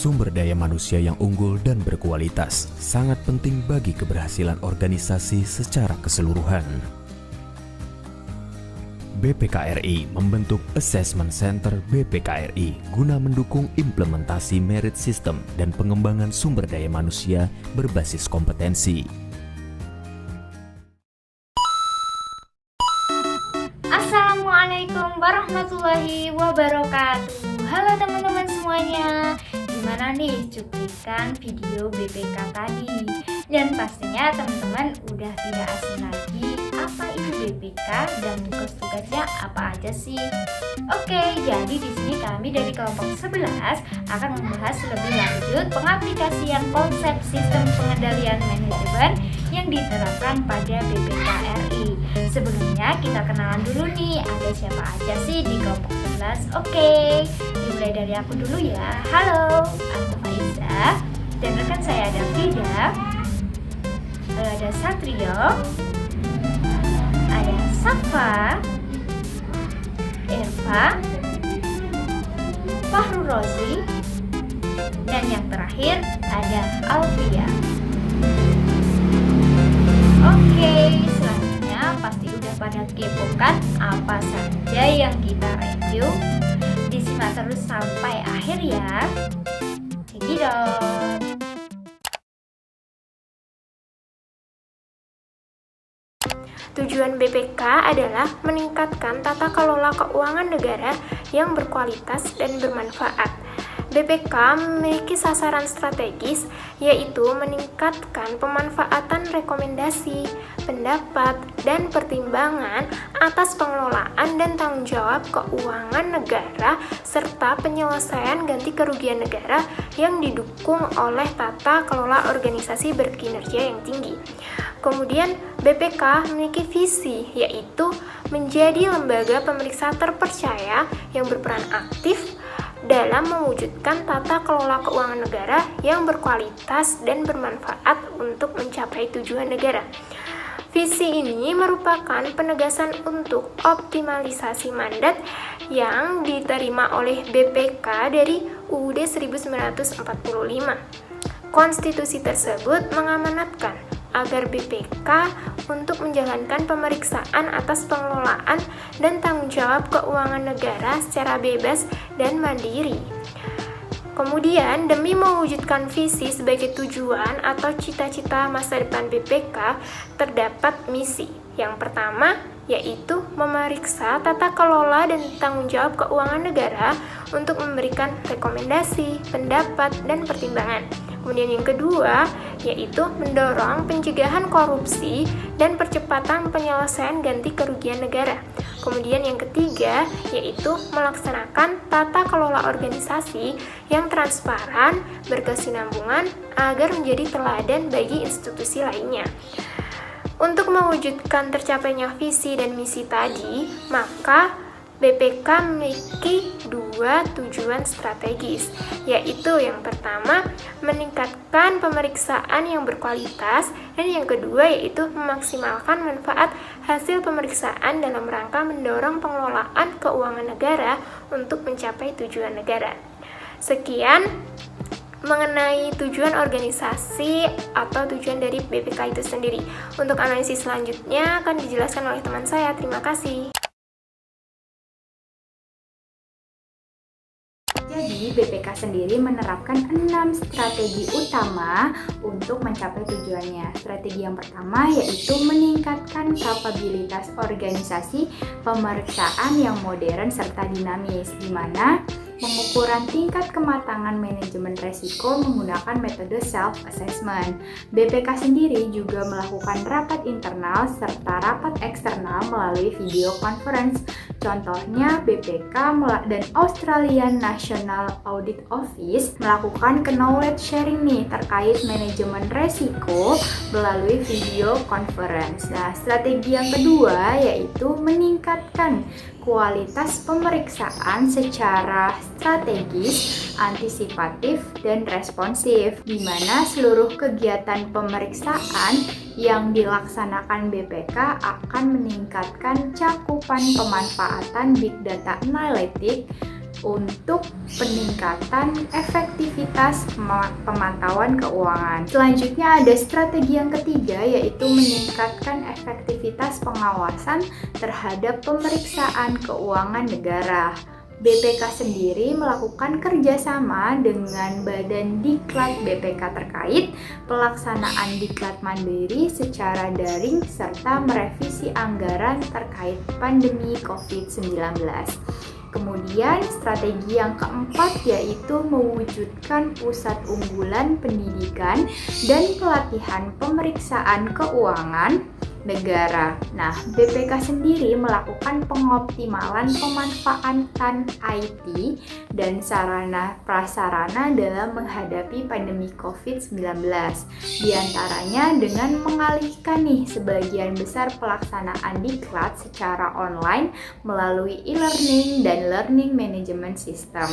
Sumber daya manusia yang unggul dan berkualitas sangat penting bagi keberhasilan organisasi secara keseluruhan. BPKRI membentuk Assessment Center BPKRI guna mendukung implementasi merit system dan pengembangan sumber daya manusia berbasis kompetensi. Assalamualaikum warahmatullahi wabarakatuh. Halo teman-teman semuanya. Gimana nih cuplikan video BPK tadi? Dan pastinya teman-teman udah tidak asing lagi apa itu BPK dan tugas-tugasnya apa aja sih? Oke, jadi di sini kami dari kelompok 11 akan membahas lebih lanjut pengaplikasian konsep sistem pengendalian manajemen yang diterapkan pada BPKRI. Sebelumnya kita kenalan dulu nih, ada siapa aja sih di kelompok 11? Oke, dimulai dari aku dulu ya. Halo, aku Faiza dan rekan saya ada Frida, ada Satrio, ada Safa, Eva, Fahru Rozi, dan yang terakhir ada Alfia. Oke, selanjutnya pasti udah pada kepo kan apa saja yang kita review. Disimak terus sampai akhir ya. Cekidot. Tujuan BPK adalah meningkatkan tata kelola keuangan negara yang berkualitas dan bermanfaat. BPK memiliki sasaran strategis, yaitu meningkatkan pemanfaatan rekomendasi, pendapat, dan pertimbangan atas pengelolaan dan tanggung jawab keuangan negara serta penyelesaian ganti kerugian negara yang didukung oleh tata kelola organisasi berkinerja yang tinggi. Kemudian BPK memiliki visi, yaitu menjadi lembaga pemeriksa terpercaya yang berperan aktif dalam mewujudkan tata kelola keuangan negara yang berkualitas dan bermanfaat untuk mencapai tujuan negara. Visi ini merupakan penegasan untuk optimalisasi mandat yang diterima oleh BPK dari UUD 1945. Konstitusi tersebut mengamanatkan agar BPK untuk menjalankan pemeriksaan atas pengelolaan dan tanggung jawab keuangan negara secara bebas dan mandiri. Kemudian, demi mewujudkan visi sebagai tujuan atau cita-cita masa depan BPK, terdapat misi. Yang pertama, yaitu memeriksa tata kelola dan tanggung jawab keuangan negara untuk memberikan rekomendasi, pendapat, dan pertimbangan. Kemudian yang kedua, yaitu mendorong pencegahan korupsi dan percepatan penyelesaian ganti kerugian negara. Kemudian yang ketiga, yaitu melaksanakan tata kelola organisasi yang transparan, berkesinambungan, agar menjadi teladan bagi institusi lainnya. Untuk mewujudkan tercapainya visi dan misi tadi, maka BPK memiliki dua tujuan strategis, yaitu yang pertama, meningkatkan pemeriksaan yang berkualitas, dan yang kedua yaitu memaksimalkan manfaat hasil pemeriksaan dalam rangka mendorong pengelolaan keuangan negara untuk mencapai tujuan negara. Sekian mengenai tujuan organisasi atau tujuan dari BPK itu sendiri. Untuk analisis selanjutnya akan dijelaskan oleh teman saya. Terima kasih. Jadi BPK sendiri menerapkan 6 strategi utama untuk mencapai tujuannya. Strategi yang pertama yaitu meningkatkan kapabilitas organisasi pemeriksaan yang modern serta dinamis, di mana pengukuran tingkat kematangan manajemen resiko menggunakan metode self-assessment. BPK sendiri juga melakukan rapat internal serta rapat eksternal melalui video conference. Contohnya BPK dan Australian National Audit Office melakukan knowledge sharing nih terkait manajemen resiko melalui video conference. Nah, strategi yang kedua yaitu meningkatkan kualitas pemeriksaan secara strategis, antisipatif, dan responsif, di mana seluruh kegiatan pemeriksaan yang dilaksanakan BPK akan meningkatkan cakupan pemanfaatan Big Data Analytics untuk peningkatan efektivitas pemantauan keuangan. Selanjutnya ada strategi yang ketiga, yaitu meningkatkan efektivitas pengawasan terhadap pemeriksaan keuangan negara. BPK sendiri melakukan kerjasama dengan Badan Diklat BPK terkait pelaksanaan Diklat Mandiri secara daring serta merevisi anggaran terkait pandemi COVID-19. Kemudian strategi yang keempat yaitu mewujudkan pusat unggulan pendidikan dan pelatihan pemeriksaan keuangan negara. Nah, BPK sendiri melakukan pengoptimalan pemanfaatan IT dan sarana prasarana dalam menghadapi pandemi COVID-19. Di antaranya dengan mengalihkan sebagian besar pelaksanaan diklat secara online melalui e-learning dan learning management system.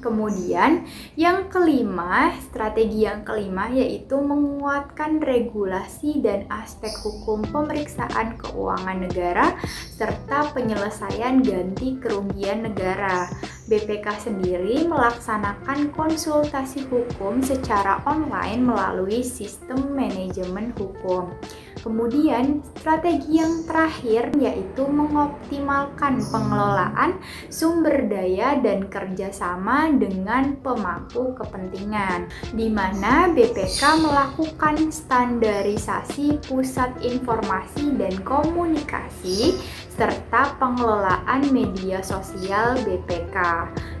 Kemudian yang kelima, strategi yang kelima yaitu menguatkan regulasi dan aspek hukum pemeriksaan keuangan negara serta penyelesaian ganti kerugian negara. BPK sendiri melaksanakan konsultasi hukum secara online melalui sistem manajemen hukum. Kemudian strategi yang terakhir yaitu mengoptimalkan pengelolaan sumber daya dan kerjasama dengan pemangku kepentingan, di mana BPK melakukan standarisasi pusat informasi dan komunikasi serta pengelolaan media sosial BPK.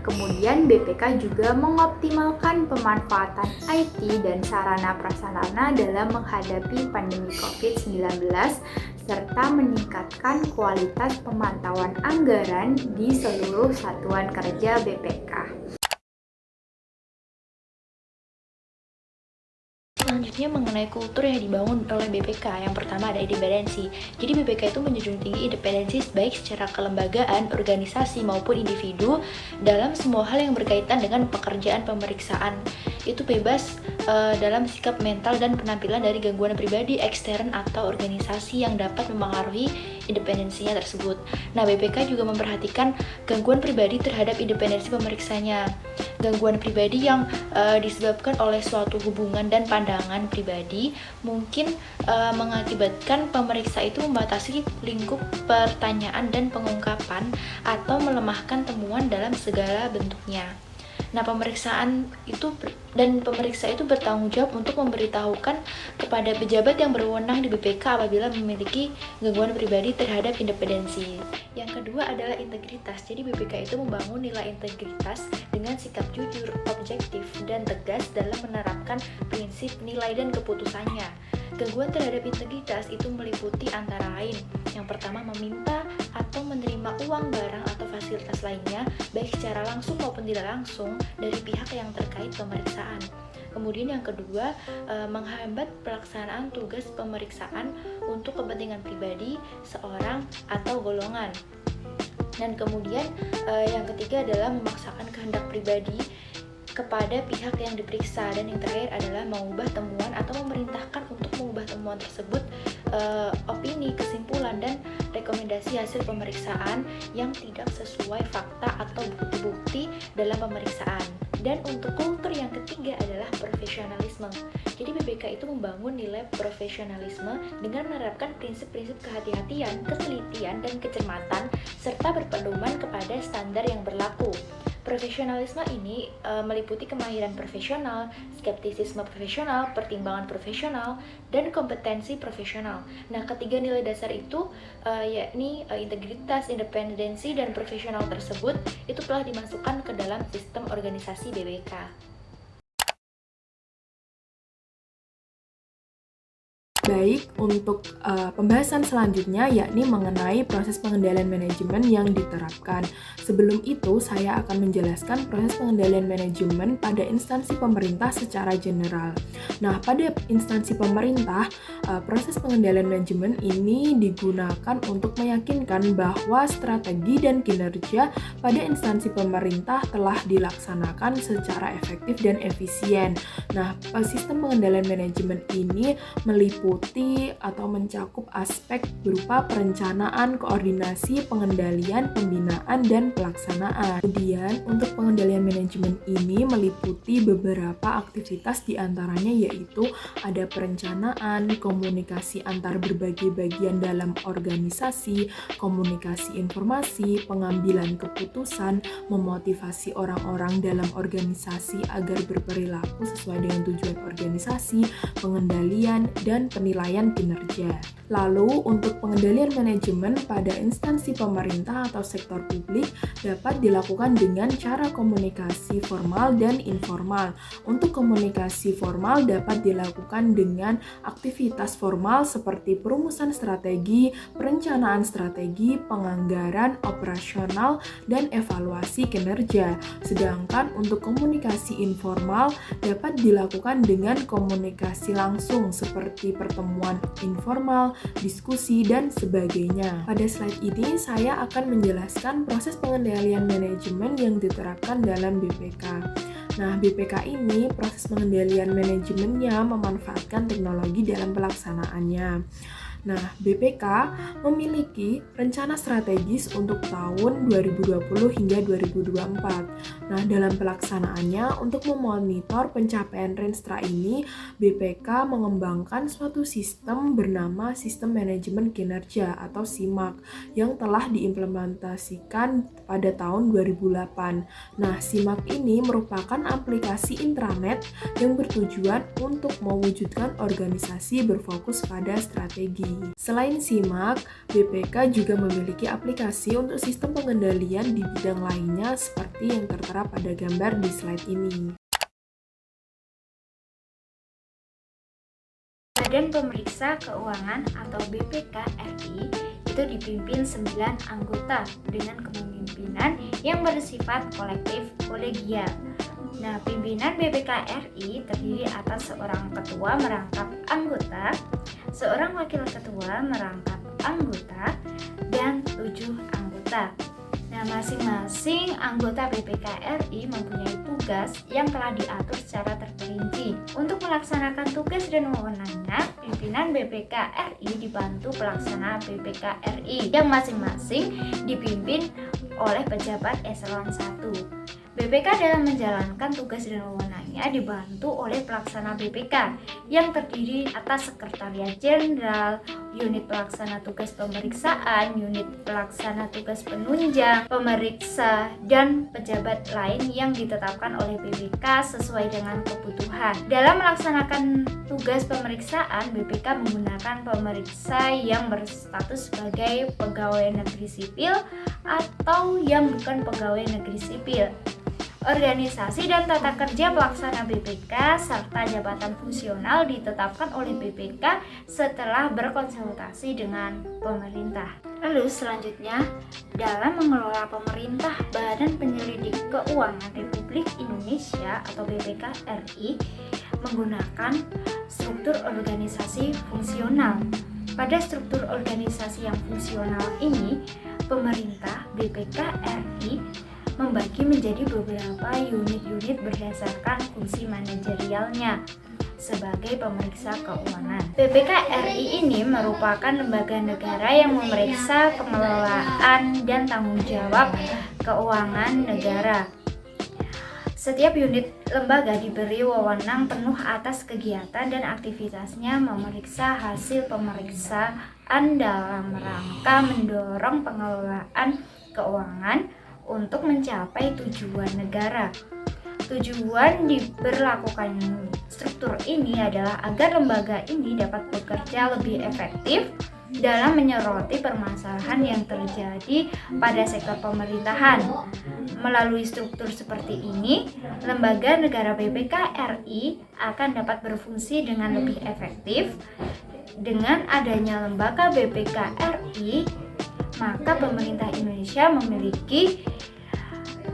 Kemudian BPK juga mengoptimalkan pemanfaatan IT dan sarana prasarana dalam menghadapi pandemi COVID-19 serta meningkatkan kualitas pemantauan anggaran di seluruh satuan kerja BPK. Selanjutnya mengenai kultur yang dibangun oleh BPK. Yang pertama ada independensi. Jadi BPK itu menjunjung tinggi independensi baik secara kelembagaan, organisasi maupun individu dalam semua hal yang berkaitan dengan pekerjaan pemeriksaan. Itu bebas dalam sikap mental dan penampilan dari gangguan pribadi, ekstern atau organisasi yang dapat mempengaruhi independensinya tersebut. Nah, BPK juga memperhatikan gangguan pribadi terhadap independensi pemeriksanya. Gangguan pribadi yang disebabkan oleh suatu hubungan dan pandangan pribadi mungkin mengakibatkan pemeriksa itu membatasi lingkup pertanyaan dan pengungkapan atau melemahkan temuan dalam segala bentuknya. Nah, pemeriksa itu bertanggung jawab untuk memberitahukan kepada pejabat yang berwenang di BPK apabila memiliki gangguan pribadi terhadap independensi. Yang kedua adalah integritas. Jadi BPK itu membangun nilai integritas dengan sikap jujur, objektif, dan tegas dalam menerapkan prinsip nilai dan keputusannya. Gangguan terhadap integritas itu meliputi antara lain: yang pertama, meminta atau menerima uang, barang, atau fasilitas lainnya, baik secara langsung maupun tidak langsung, dari pihak yang terkait pemeriksaan. Kemudian yang kedua, menghambat pelaksanaan tugas pemeriksaan untuk kepentingan pribadi, seorang, atau golongan. Dan kemudian yang ketiga adalah memaksakan kehendak pribadi kepada pihak yang diperiksa. Dan yang terakhir adalah mengubah temuan atau memerintahkan untuk mengubah temuan tersebut, opini, kesimpulan, dan rekomendasi hasil pemeriksaan yang tidak sesuai fakta atau bukti-bukti dalam pemeriksaan. Dan untuk kultur yang ketiga adalah profesionalisme. Jadi BPK itu membangun nilai profesionalisme dengan menerapkan prinsip-prinsip kehati-hatian, ketelitian, dan kecermatan serta berpedoman kepada standar yang berlaku. Profesionalisme ini meliputi kemahiran profesional, skeptisisme profesional, pertimbangan profesional, dan kompetensi profesional. Nah, ketiga nilai dasar itu yakni integritas, independensi, dan profesional tersebut itu telah dimasukkan ke dalam sistem organisasi BPK. Baik, untuk pembahasan selanjutnya yakni mengenai proses pengendalian manajemen yang diterapkan. Sebelum itu, saya akan menjelaskan proses pengendalian manajemen pada instansi pemerintah secara general. Nah, pada instansi pemerintah, proses pengendalian manajemen ini digunakan untuk meyakinkan bahwa strategi dan kinerja pada instansi pemerintah telah dilaksanakan secara efektif dan efisien. Nah, sistem pengendalian manajemen ini meliputi meliputi atau mencakup aspek berupa perencanaan, koordinasi, pengendalian, pembinaan, dan pelaksanaan. Kemudian untuk pengendalian manajemen ini meliputi beberapa aktivitas, diantaranya yaitu ada perencanaan, komunikasi antar berbagai bagian dalam organisasi, komunikasi informasi, pengambilan keputusan, memotivasi orang-orang dalam organisasi agar berperilaku sesuai dengan tujuan organisasi, pengendalian, dan penilaian kinerja. Lalu, untuk pengendalian manajemen pada instansi pemerintah atau sektor publik dapat dilakukan dengan cara komunikasi formal dan informal. Untuk komunikasi formal dapat dilakukan dengan aktivitas formal seperti perumusan strategi, perencanaan strategi, penganggaran, operasional, dan evaluasi kinerja. Sedangkan untuk komunikasi informal dapat dilakukan dengan komunikasi langsung seperti pertemuan informal, diskusi, dan sebagainya. Pada slide ini saya akan menjelaskan proses pengendalian manajemen yang diterapkan dalam BPK. Nah, BPK ini proses pengendalian manajemennya memanfaatkan teknologi dalam pelaksanaannya. Nah, BPK memiliki rencana strategis untuk tahun 2020 hingga 2024. Nah, dalam pelaksanaannya, untuk memonitor pencapaian Renstra ini, BPK mengembangkan suatu sistem bernama Sistem Manajemen Kinerja atau SIMAK yang telah diimplementasikan pada tahun 2008. Nah, SIMAK ini merupakan aplikasi intranet yang bertujuan untuk mewujudkan organisasi berfokus pada strategi. Selain SIMAK, BPK juga memiliki aplikasi untuk sistem pengendalian di bidang lainnya seperti yang tertera pada gambar di slide ini. Badan Pemeriksa Keuangan atau BPK RI itu dipimpin 9 anggota dengan kepemimpinan yang bersifat kolektif kolegial. Nah, pimpinan BPK RI terdiri atas seorang ketua merangkap anggota, seorang wakil ketua merangkap anggota, dan 7 anggota. Nah, masing-masing anggota BPK RI mempunyai tugas yang telah diatur secara terperinci. Untuk melaksanakan tugas dan wewenangnya, pimpinan BPK RI dibantu pelaksana BPK RI yang masing-masing dipimpin oleh pejabat eselon 1. BPK dalam menjalankan tugas dan wewenangnya dibantu oleh pelaksana BPK yang terdiri atas Sekretariat Jenderal, unit pelaksana tugas pemeriksaan, unit pelaksana tugas penunjang, pemeriksa, dan pejabat lain yang ditetapkan oleh BPK sesuai dengan kebutuhan. Dalam melaksanakan tugas pemeriksaan, BPK menggunakan pemeriksa yang berstatus sebagai pegawai negeri sipil atau yang bukan pegawai negeri sipil. Organisasi dan tata kerja pelaksana BPK serta jabatan fungsional ditetapkan oleh BPK setelah berkonsultasi dengan pemerintah. Lalu selanjutnya, dalam mengelola pemerintah, Badan Penyelidik Keuangan Republik Indonesia atau BPK RI menggunakan struktur organisasi fungsional. Pada struktur organisasi yang fungsional ini, pemerintah BPK RI membagi menjadi beberapa unit-unit berdasarkan fungsi manajerialnya sebagai pemeriksa keuangan. BPK RI ini merupakan lembaga negara yang memeriksa pengelolaan dan tanggung jawab keuangan negara. Setiap unit lembaga diberi wewenang penuh atas kegiatan dan aktivitasnya memeriksa hasil pemeriksaan dalam rangka mendorong pengelolaan keuangan untuk mencapai tujuan negara. Tujuan diberlakukan struktur ini adalah agar lembaga ini dapat bekerja lebih efektif dalam menyoroti permasalahan yang terjadi pada sektor pemerintahan. Melalui struktur seperti ini, lembaga negara BPK RI akan dapat berfungsi dengan lebih efektif. Dengan adanya lembaga BPK RI, maka pemerintah Indonesia memiliki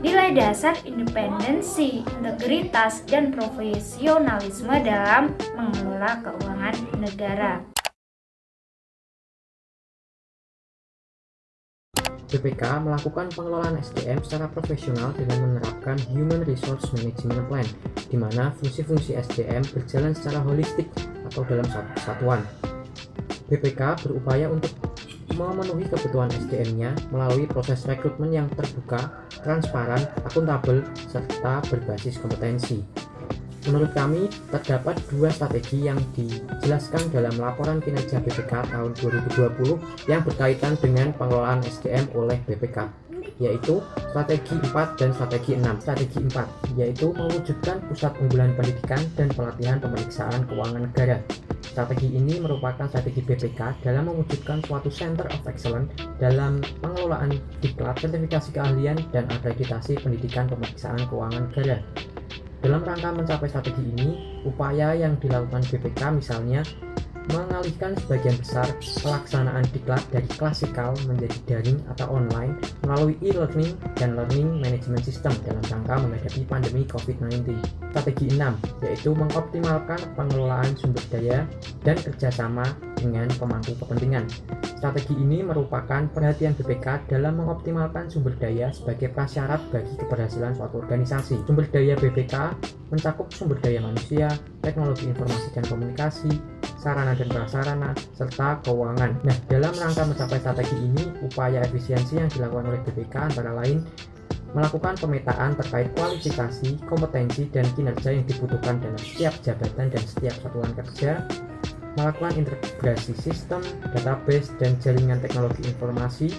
nilai dasar independensi, integritas, dan profesionalisme dalam mengelola keuangan negara. BPK melakukan pengelolaan SDM secara profesional dengan menerapkan Human Resource Management Plan, di mana fungsi-fungsi SDM berjalan secara holistik atau dalam satu kesatuan. BPK berupaya untuk memenuhi kebutuhan SDM-nya melalui proses rekrutmen yang terbuka, transparan, akuntabel, serta berbasis kompetensi. Menurut kami, terdapat dua strategi yang dijelaskan dalam laporan kinerja BPK tahun 2020 yang berkaitan dengan pengelolaan SDM oleh BPK, yaitu strategi 4 dan strategi 6. Strategi 4 yaitu mewujudkan pusat unggulan pendidikan dan pelatihan pemeriksaan keuangan negara. Strategi ini merupakan strategi BPK dalam mewujudkan suatu Center of Excellence dalam pengelolaan diklat, sertifikasi keahlian, dan akreditasi pendidikan pemeriksaan keuangan negara. Dalam rangka mencapai strategi ini, upaya yang dilakukan BPK misalnya mengalihkan sebagian besar pelaksanaan diklat dari klasikal menjadi daring atau online melalui e-learning dan learning management system dalam rangka menghadapi pandemi COVID-19. Strategi 6 yaitu mengoptimalkan pengelolaan sumber daya dan kerjasama dengan pemangku kepentingan. Strategi ini merupakan perhatian BPK dalam mengoptimalkan sumber daya sebagai prasyarat bagi keberhasilan suatu organisasi. Sumber daya BPK mencakup sumber daya manusia, teknologi informasi dan komunikasi, sarana dan prasarana, serta keuangan. Nah, dalam rangka mencapai strategi ini, upaya efisiensi yang dilakukan oleh BPK antara lain melakukan pemetaan terkait kualifikasi, kompetensi, dan kinerja yang dibutuhkan dalam setiap jabatan dan setiap satuan kerja, melakukan integrasi sistem, database, dan jaringan teknologi informasi,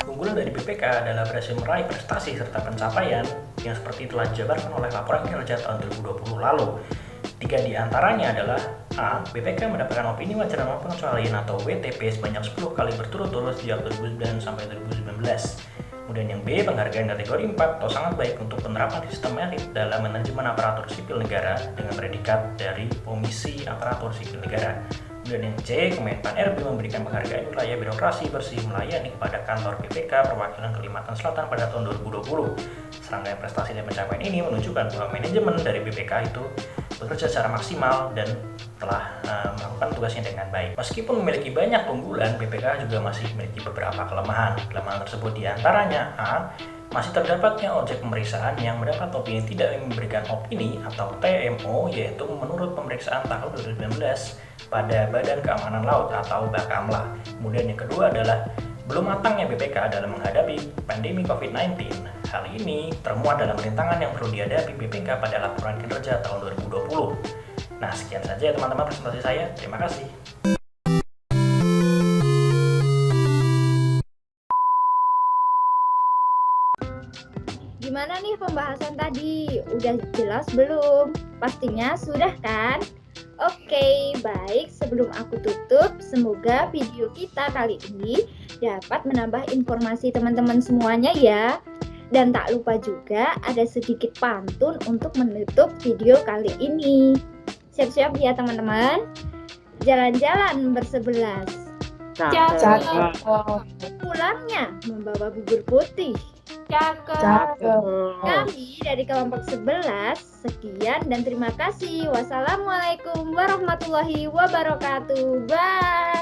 Keunggulan dari BPK adalah berhasil meraih prestasi serta pencapaian yang seperti telah dijabarkan oleh laporan kinerja tahun 2020 lalu. 3 di antaranya adalah A. BPK mendapatkan opini wajar tanpa pengecualian atau WTP sebanyak 10 kali berturut-turut sejak 2009 sampai 2019. Kemudian yang B, penghargaan kategori 4 atau sangat baik untuk penerapan sistem merit dalam manajemen aparatur sipil negara dengan predikat dari Komisi Aparatur Sipil Negara. Kemudian yang C, Kemenpan RB memberikan penghargaan wilayah birokrasi bersih melayani kepada kantor BPK perwakilan Kalimantan Selatan pada tahun 2020. Serangkaian prestasi dan pencapaian ini menunjukkan bahwa manajemen dari BPK itu bekerja secara maksimal dan telah melakukan tugasnya dengan baik. Meskipun memiliki banyak keunggulan, BPK juga masih memiliki beberapa kelemahan. Kelemahan tersebut diantaranya A. Masih terdapatnya objek pemeriksaan yang mendapat opini tidak memberikan opini atau TMO, yaitu menurut pemeriksaan tahun 2019 pada Badan Keamanan Laut atau Bakamla. Kemudian yang kedua adalah belum matangnya BPK dalam menghadapi pandemi COVID-19. Hal ini termuat dalam rintangan yang perlu dihadapi BPK pada laporan kinerja tahun 2020. Nah, sekian saja teman-teman presentasi saya. Terima kasih. Gimana nih pembahasan tadi? Udah jelas belum? Pastinya sudah kan? Oke, baik. Sebelum aku tutup, semoga video kita kali ini dapat menambah informasi teman-teman semuanya ya. Dan tak lupa juga ada sedikit pantun untuk menutup video kali ini. Siap-siap ya teman-teman. Jalan-jalan bersebelas. Cakep. Pulangnya membawa bubur putih. Cakep. Kami dari kelompok 11, sekian dan terima kasih. Wassalamualaikum warahmatullahi wabarakatuh. Bye.